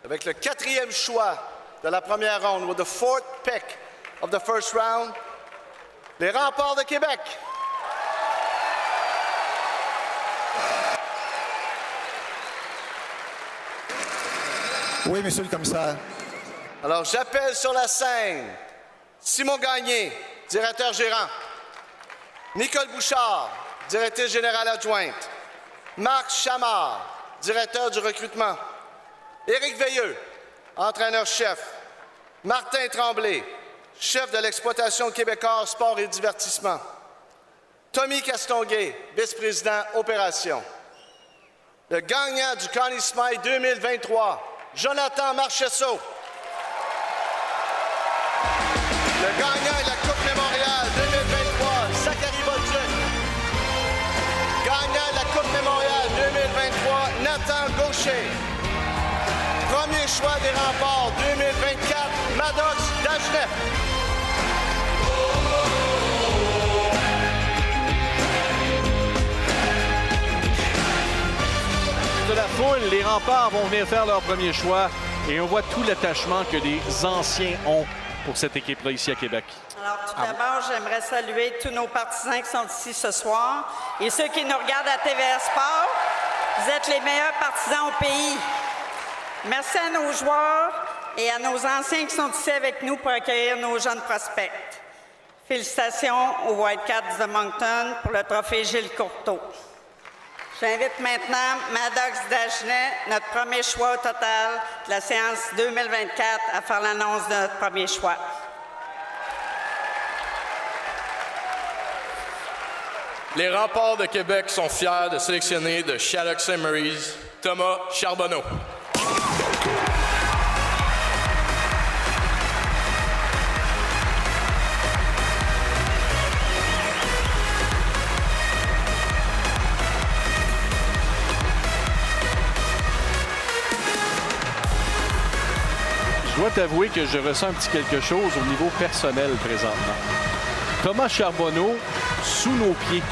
Avec le 4e choix de la première ronde, with the 4th pick of the first round, les Remparts de Québec. Oui, monsieur le commissaire. Alors, j'appelle sur la scène Simon Gagné, directeur gérant. Nicole Bouchard, directrice générale adjointe. Marc Chamard, directeur du recrutement. Éric Veilleux, entraîneur-chef. Martin Tremblay, chef de l'exploitation québécoise sport et divertissement. Tommy Castonguay, vice-président opération. Le gagnant du Connie Smythe 2023, Jonathan Marcheseau. Le gagnant de la Coupe Mémorial 2023, Zachary Bolduc. Gagnant de la Coupe Mémorial 2023, Nathan Gaucher. Premier choix des Remparts 2024, Maddox Dagenet. De la foule, les Remparts vont venir faire leur premier choix et on voit tout l'attachement que les anciens ont pour cette équipe-là ici à Québec. Alors, tout d'abord, j'aimerais saluer tous nos partisans qui sont ici ce soir et ceux qui nous regardent à TVA Sport. Vous êtes les meilleurs partisans au pays. Merci à nos joueurs et à nos anciens qui sont ici avec nous pour accueillir nos jeunes prospects. Félicitations aux Wildcats de Moncton pour le trophée Gilles Courteau. J'invite maintenant Maddox Dagenet, notre premier choix au total de la séance 2024, à faire l'annonce de notre premier choix. Les Remparts de Québec sont fiers de sélectionner de Shattuck St. Mary's, Thomas Charbonneau. Je dois t'avouer que je ressens un petit quelque chose au niveau personnel présentement. Thomas Charbonneau, sous nos pieds,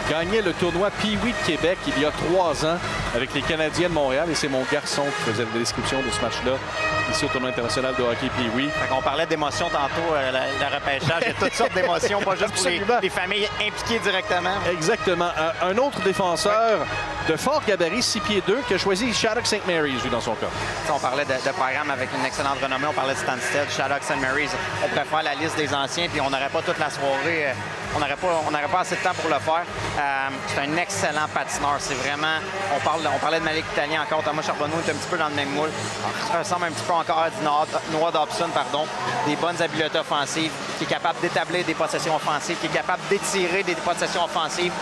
gagnait le tournoi Pee-Wee de Québec il y a 3 ans avec les Canadiens de Montréal. Et c'est mon garçon qui faisait la description de ce match-là ici au tournoi international de hockey Pee-Wee. On parlait d'émotions tantôt, le repêchage. Il y a toutes sortes d'émotions, pas juste pour les familles impliquées directement. Exactement. Un autre défenseur de fort gabarit, 6 pieds 2, qui a choisi Shattuck St. Mary's, lui, dans son cas. On parlait de programme avec une excellente renommée. On parlait de Stansted, Shattuck St. Mary's. On pourrait faire la liste des anciens, puis on n'aurait pas toute la soirée. On n'aurait pas assez de temps pour le faire. C'est un excellent patineur. C'est vraiment... On parlait de Malik Italien encore. Thomas Charbonneau est un petit peu dans le même moule. Il ressemble un petit peu encore à du Noah Dobson, pardon. Des bonnes habiletés offensives, qui est capable d'établir des possessions offensives, qui est capable d'étirer des possessions offensives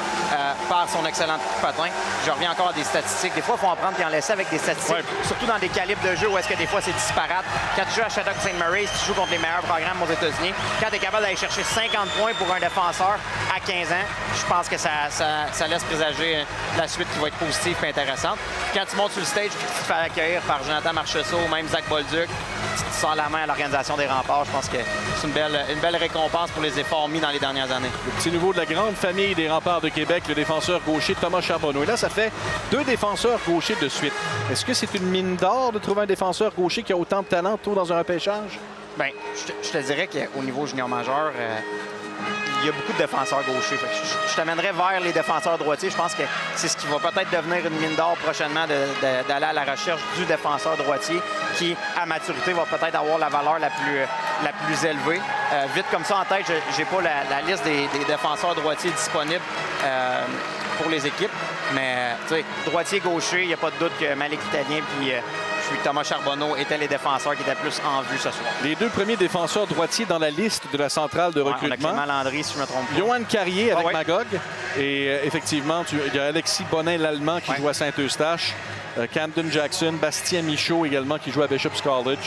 par son excellent patin. Je reviens encore à des statistiques. Des fois, il faut en prendre et en laisser avec des statistiques, surtout dans des calibres de jeu où est-ce que des fois, c'est disparate. Quand tu joues à Shattuck St. Mary's, tu joues contre les meilleurs programmes aux États-Unis. Quand tu es capable d'aller chercher 50 points pour un défenseur à 15 ans, je pense que ça laisse présager la suite qui va être positive et intéressante. Quand tu montes sur le stage et que tu te fais accueillir par Jonathan Marcheseau ou même Zach Bolduc, tu te sors la main à l'organisation des Remparts. Je pense que c'est une belle récompense pour les efforts mis dans les dernières années. Le petit nouveau de la grande famille des Remparts de Québec, le défenseur gaucher Thomas Charbonneau. Et là, ça fait 2 défenseurs gauchers de suite. Est-ce que c'est une mine d'or de trouver un défenseur gaucher qui a autant de talent tôt dans un repêchage? Bien, je te dirais qu'au niveau junior majeur, il y a beaucoup de défenseurs gauchers. Je t'amènerais vers les défenseurs droitiers. Je pense que c'est ce qui va peut-être devenir une mine d'or prochainement, d'aller à la recherche du défenseur droitier qui, à maturité, va peut-être avoir la valeur la plus élevée. Vite comme ça en tête, j'ai pas la liste des défenseurs droitiers disponibles pour les équipes. Mais droitier-gaucher, il n'y a pas de doute que Malik Italien puis Thomas Charbonneau étaient les défenseurs qui étaient plus en vue ce soir. Les 2 premiers défenseurs droitiers dans la liste de la centrale de recrutement. On a Clément Landry, si je ne me trompe pas. Johan Carrier avec Magog. Et effectivement, il y a Alexis Bonin, l'Allemand, qui joue à Saint-Eustache. Camden Jackson, Bastien Michaud également, qui joue à Bishop's College.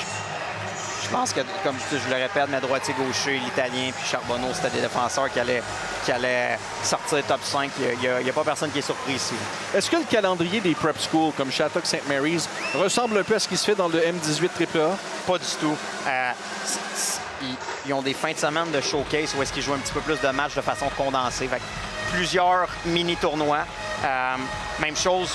Je pense que, comme je le répète, mais droitier-gaucher, l'Italien puis Charbonneau, c'était des défenseurs qui allaient sortir top 5. Il n'y a pas personne qui est surpris ici. Est-ce que le calendrier des prep schools comme Shattuck St. Mary's ressemble un peu à ce qui se fait dans le M18 AAA? Pas du tout. Ils ont des fins de semaine de showcase où est-ce qu'ils jouent un petit peu plus de matchs de façon condensée. Fait que plusieurs mini-tournois. Même chose,